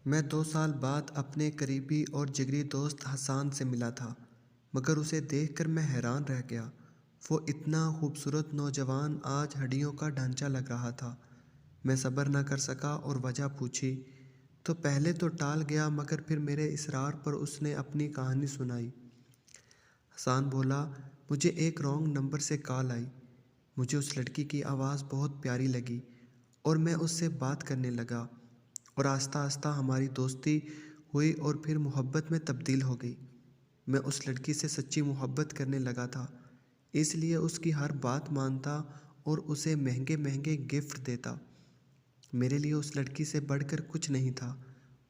میں 2 سال بعد اپنے قریبی اور جگری دوست حسان سے ملا تھا، مگر اسے دیکھ کر میں حیران رہ گیا۔ وہ اتنا خوبصورت نوجوان آج ہڈیوں کا ڈھانچہ لگ رہا تھا۔ میں صبر نہ کر سکا اور وجہ پوچھی تو پہلے تو ٹال گیا، مگر پھر میرے اصرار پر اس نے اپنی کہانی سنائی۔ حسان بولا، مجھے ایک رانگ نمبر سے کال آئی۔ مجھے اس لڑکی کی آواز بہت پیاری لگی اور میں اس سے بات کرنے لگا، اور آہستہ آہستہ ہماری دوستی ہوئی اور پھر محبت میں تبدیل ہو گئی۔ میں اس لڑکی سے سچی محبت کرنے لگا تھا، اس لیے اس کی ہر بات مانتا اور اسے مہنگے مہنگے گفٹ دیتا۔ میرے لیے اس لڑکی سے بڑھ کر کچھ نہیں تھا۔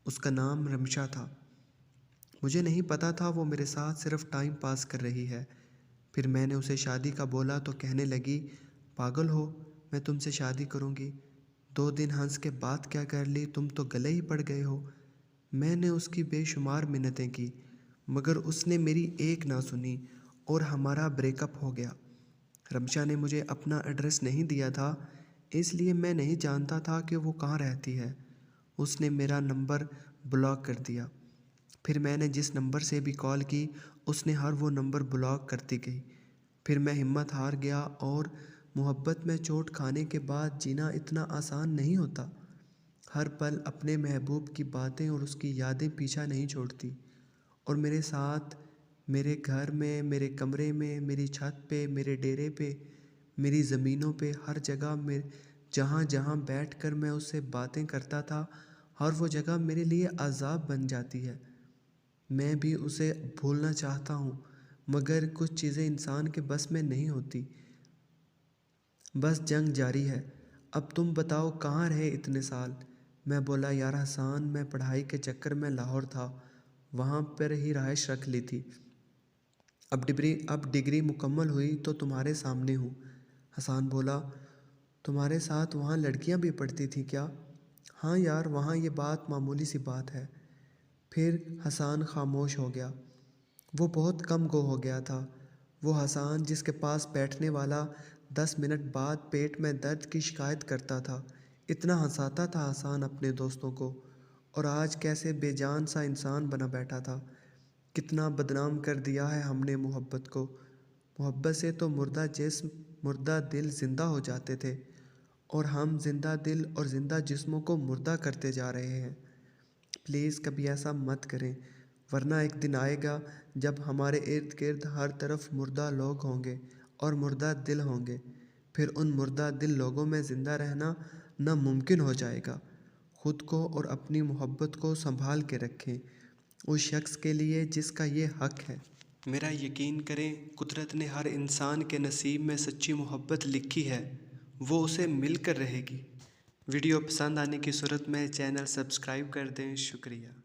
اس کا نام رمشا تھا۔ مجھے نہیں پتا تھا وہ میرے ساتھ صرف ٹائم پاس کر رہی ہے۔ پھر میں نے اسے شادی کا بولا تو کہنے لگی، پاگل ہو، میں تم سے شادی کروں گی۔ 2 دن ہنس کے بات کیا کر لی، تم تو گلے ہی پڑ گئے ہو۔ میں نے اس کی بے شمار منتیں کی، مگر اس نے میری ایک نہ سنی اور ہمارا بریک اپ ہو گیا۔ رمشا نے مجھے اپنا ایڈریس نہیں دیا تھا، اس لیے میں نہیں جانتا تھا کہ وہ کہاں رہتی ہے۔ اس نے میرا نمبر بلاک کر دیا۔ پھر میں نے جس نمبر سے بھی کال کی، اس نے ہر وہ نمبر بلاک کرتی گئی۔ پھر میں ہمت ہار گیا، اور محبت میں چوٹ کھانے کے بعد جینا اتنا آسان نہیں ہوتا۔ ہر پل اپنے محبوب کی باتیں اور اس کی یادیں پیچھا نہیں چھوڑتی، اور میرے ساتھ میرے گھر میں، میرے کمرے میں، میری چھت پہ، میرے ڈیرے پہ، میری زمینوں پہ، ہر جگہ میں جہاں جہاں بیٹھ کر میں اس سے باتیں کرتا تھا، ہر وہ جگہ میرے لیے عذاب بن جاتی ہے۔ میں بھی اسے بھولنا چاہتا ہوں، مگر کچھ چیزیں انسان کے بس میں نہیں ہوتی۔ بس جنگ جاری ہے۔ اب تم بتاؤ کہاں رہے اتنے سال؟ میں بولا، یار حسان، میں پڑھائی کے چکر میں لاہور تھا، وہاں پر ہی رہائش رکھ لی تھی۔ اب ڈگری مکمل ہوئی تو تمہارے سامنے ہوں۔ حسان بولا، تمہارے ساتھ وہاں لڑکیاں بھی پڑھتی تھیں کیا؟ ہاں یار، وہاں یہ بات معمولی سی بات ہے۔ پھر حسان خاموش ہو گیا۔ وہ بہت کم گو ہو گیا تھا۔ وہ حسان جس کے پاس بیٹھنے والا 10 منٹ بعد پیٹ میں درد کی شکایت کرتا تھا، اتنا ہنساتا تھا حسان اپنے دوستوں کو، اور آج کیسے بے جان سا انسان بنا بیٹھا تھا۔ کتنا بدنام کر دیا ہے ہم نے محبت کو۔ محبت سے تو مردہ جسم، مردہ دل زندہ ہو جاتے تھے، اور ہم زندہ دل اور زندہ جسموں کو مردہ کرتے جا رہے ہیں۔ پلیز کبھی ایسا مت کریں، ورنہ ایک دن آئے گا جب ہمارے ارد گرد ہر طرف مردہ لوگ ہوں گے اور مردہ دل ہوں گے، پھر ان مردہ دل لوگوں میں زندہ رہنا ناممکن ہو جائے گا۔ خود کو اور اپنی محبت کو سنبھال کے رکھیں، اس شخص کے لیے جس کا یہ حق ہے۔ میرا یقین کریں، قدرت نے ہر انسان کے نصیب میں سچی محبت لکھی ہے، وہ اسے مل کر رہے گی۔ ویڈیو پسند آنے کی صورت میں چینل سبسکرائب کر دیں۔ شکریہ۔